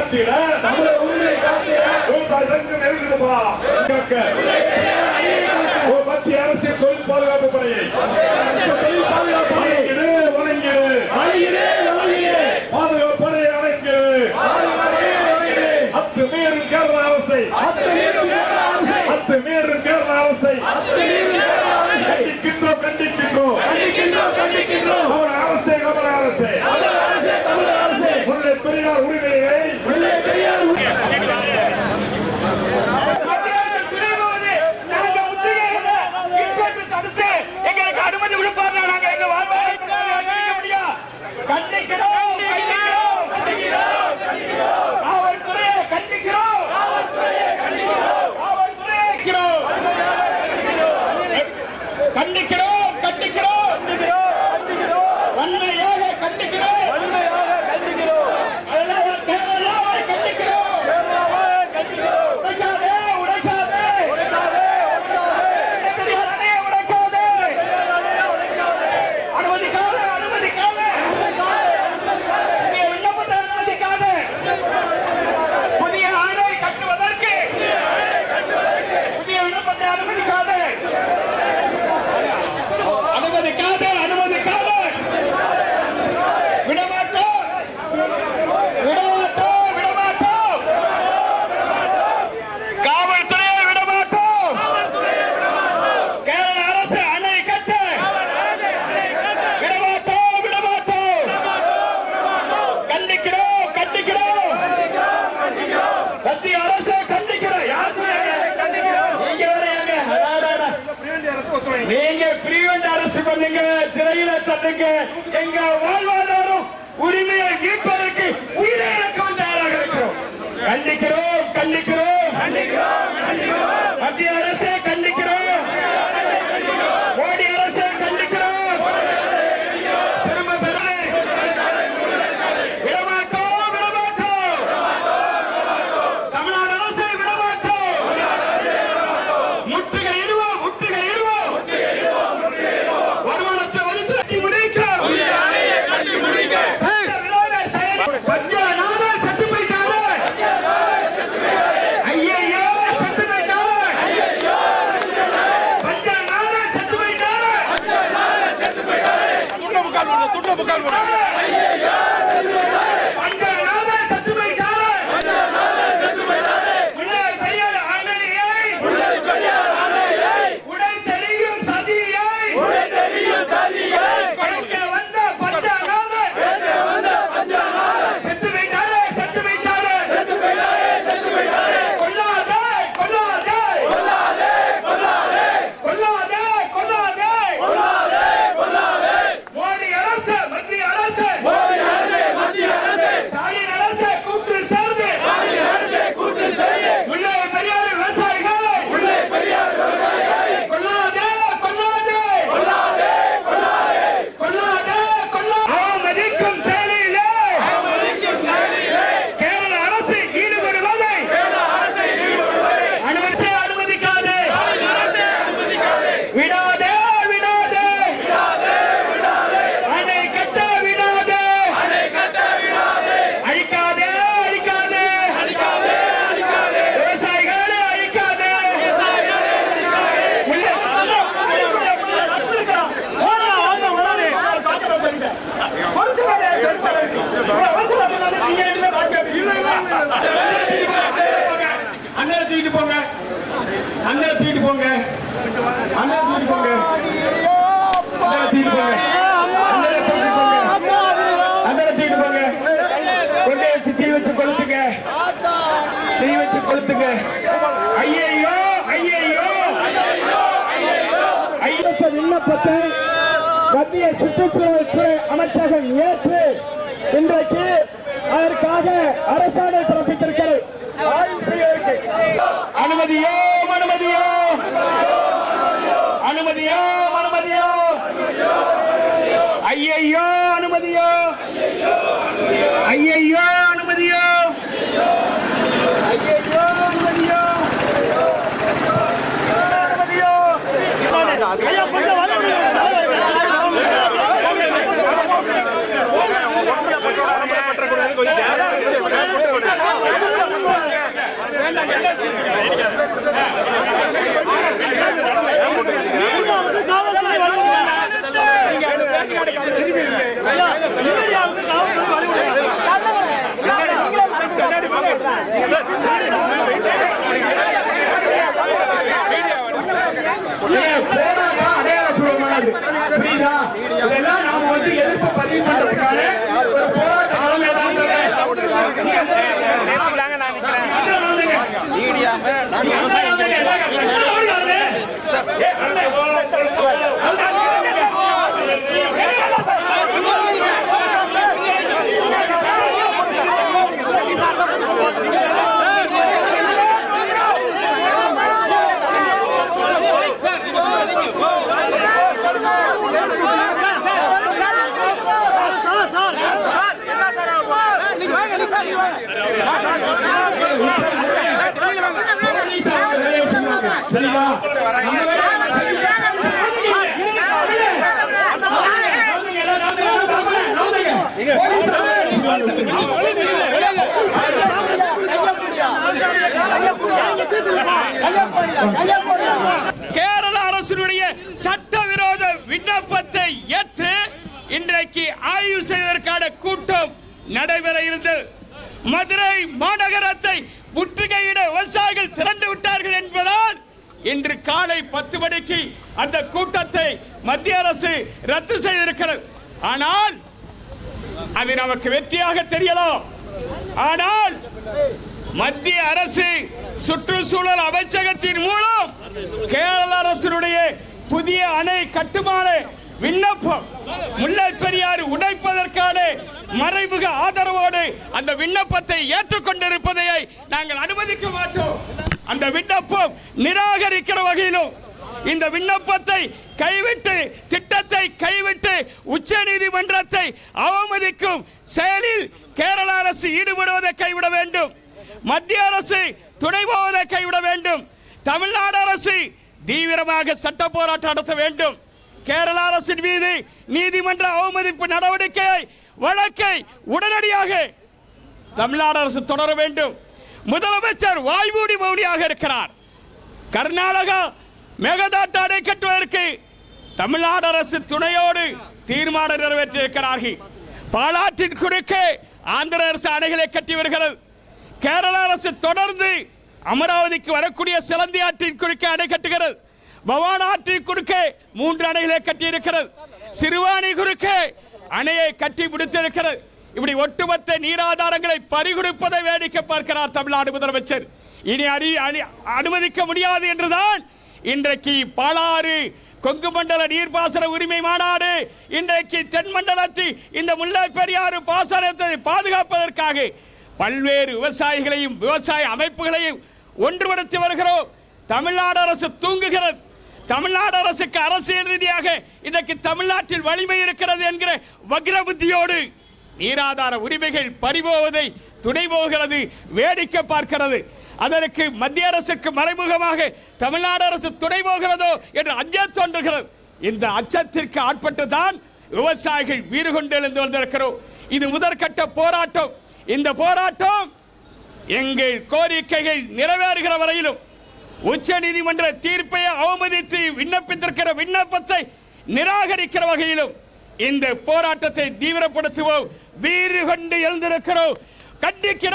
காத்திட விவசாய சங்கம் நெருங்குதுப்பா. மத்திய அரசின் தொழில் பாதுகாப்பு படையை பாதுகாப்பு படையை அணைக்கு 10 மீறும் கேரள அரசை 10 மீறும் கேரள அரசை கண்டிக்கின்றோம். கமல அரசே முல்லை பெரியார் உரிமையை அனுமதி விடுப்பார். நாங்க எங்க வாழ்வாதார கண்டிக்கிறோம். காவல்துறையை கண்டிக்கிறோம். வன்மையாக கண்டிக்கிறோம். நீங்க பிரிவெண்ட் அரெஸ்ட் பண்ணுங்க, சிறையில தள்ளுங்க. எங்க வாழ்வாதாரம் உரிமையை மீட்பதற்கு உயிரை இழக்கவும் தயாராக இருக்கிறோம். கண்டிக்கிறோம். மத்திய அரசை கண்டிக்கிறோம். மோடி அரசை கண்டிக்கிறோம். திரும்ப பெறலை விடமாட்டோம். தமிழ்நாடு அரசை விடமாட்டோம். முற்றுகையிடுவோம். வருமானத்தை வரித்து கட்டி முடிக்கிறோம். விண்ணப்பத்தை மத்திய சுற்றுச்சூழல் துறை அமைச்சகம் ஏற்று இன்றைக்கு அதற்காக அரசாணை பிறப்பித்திருக்கிறது. அனுமதியோ ஐயையோ அனுமதியோ கொஞ்சம் போராட்டம் அடையாளப்பூர்வமானது. புரியுதா? இதெல்லாம் நாம எதிர்ப்பு பதிவு பண்றதுக்கான ஒரு போராட்ட களமே தான். கேரள அரசினுடைய சட்டவிரோத விண்ணப்பத்தை ஏற்று இன்றைக்கு ஆய்வு செய்வதற்கான கூட்டம் நடைபெற இருந்தது. மதுரை மாநகரத்தை முற்றுகையிட விவசாயிகள் திரண்டு விட்டார்கள் என்பதால் இன்று காலை 10 மணிக்கு அந்த கூட்டத்தை மத்திய அரசு ரத்து செய்திருக்கிறது. ஆனால் அது நமக்கு வெற்றியாக தெரியலாம். ஆனால் மத்திய அரசு சுற்றுச்சூழல் அமைச்சகத்தின் மூலம் கேரள அரசினுடைய புதிய அணை கட்டுமான விண்ணப்பம் முல்லை பெரியாறு உடைப்பதற்கான மறைமுக ஆதரவோடு அந்த விண்ணப்பத்தை ஏற்றுக்கொண்டிருப்பதை நாங்கள் அனுமதிக்க மாட்டோம். அந்த விண்ணப்பம் நிராகரிக்கிற வகையிலும் இந்த விண்ணப்பத்தை கைவிட்டு திட்டத்தை கைவிட்டு உச்ச நீதிமன்றத்தை அவமதிக்கும் செயலில் கேரள அரசு ஈடுபடுவதை கைவிட வேண்டும். மத்திய அரசு துணை போவதை கைவிட வேண்டும். தமிழ்நாடு அரசு தீவிரமாக சட்ட போராட்டம் நடத்த வேண்டும். கேரள அரசின் மீது நீதிமன்ற அவமதிப்பு நடவடிக்கை வழக்கை உடனடியாக தமிழ்நாடு அரசு தொடர வேண்டும். முதலமைச்சர் வாய்மூடி மௌனியாக இருக்கிறார். கர்நாடகா மேகதாட்டு அணை கட்டுவதற்கு தமிழ்நாடு அரசு துணையோடு தீர்மானம் நிறைவேற்றியிருக்கிறார்கள். பாலாற்றின் குறுக்கே ஆந்திர அரசு அணைகளை கட்டி வருகிறது. கேரள அரசு தொடர்ந்து அமராவதிக்கு வரக்கூடிய சிலந்தி ஆற்றின் குறுக்கே அணை கட்டுகிறது. பவான் ஆற்றின் குறுக்கே 3 அணைகளை கட்டி இருக்கிறது. சிறுவாணி குறுக்கே அணையை கட்டி முடித்திருக்கிறது. இப்படி ஒட்டுமொத்த நீராதாரங்களை பறிகொடுப்பதை வேடிக்கை பார்க்கிறார் தமிழ்நாடு முதலமைச்சர். இனி அனுமதிக்க முடியாது என்றுதான் இன்றைக்கு பாலாறு கொங்கு மண்டல நீர்ப்பாசன உரிமை மாநாடு இன்றைக்கு தென் மண்டலத்தில் இந்த முல்லை பெரியாறு பாசனத்தை பாதுகாப்பதற்காக பல்வேறு விவசாயிகளையும் விவசாய அமைப்புகளையும் ஒன்றுபடுத்தி வருகிறோம். தமிழ்நாடு அரசு தூங்குகிறது. தமிழ்நாடு அரசுக்கு அரசியல் ரீதியாக இன்றைக்கு தமிழ்நாட்டில் வலிமை இருக்கிறது என்கிற வக்ர புத்தியோடு நீராதார உரிமைகள் பறிபோவதை துணை போகிறது, வேடிக்கை பார்க்கிறது. அதற்கு மத்திய அரசுக்கு மறைமுகமாக தமிழ்நாடு அரசு துணை போகிறதோ என்று அஞ்ச தோன்றுகிறது. இந்த அச்சத்திற்கு ஆட்பட்டுதான் விவசாயிகள் வீறு கொண்டு எழுந்து வந்திருக்கிறோம். இது முதற்கட்ட போராட்டம். இந்த போராட்டம் எங்கள் கோரிக்கைகள் நிறைவேறுகிற வரையிலும் உச்ச நீதிமன்ற தீர்ப்பை அவமதித்து விண்ணப்பித்திருக்கிற விண்ணப்பத்தை நிராகரிக்கிற வகையிலும் இந்த போராட்டத்தை தீவிரப்படுத்துவோம். வீறு கொண்டு எழுந்திருக்கிறோம், கண்டிக்கிறோம்.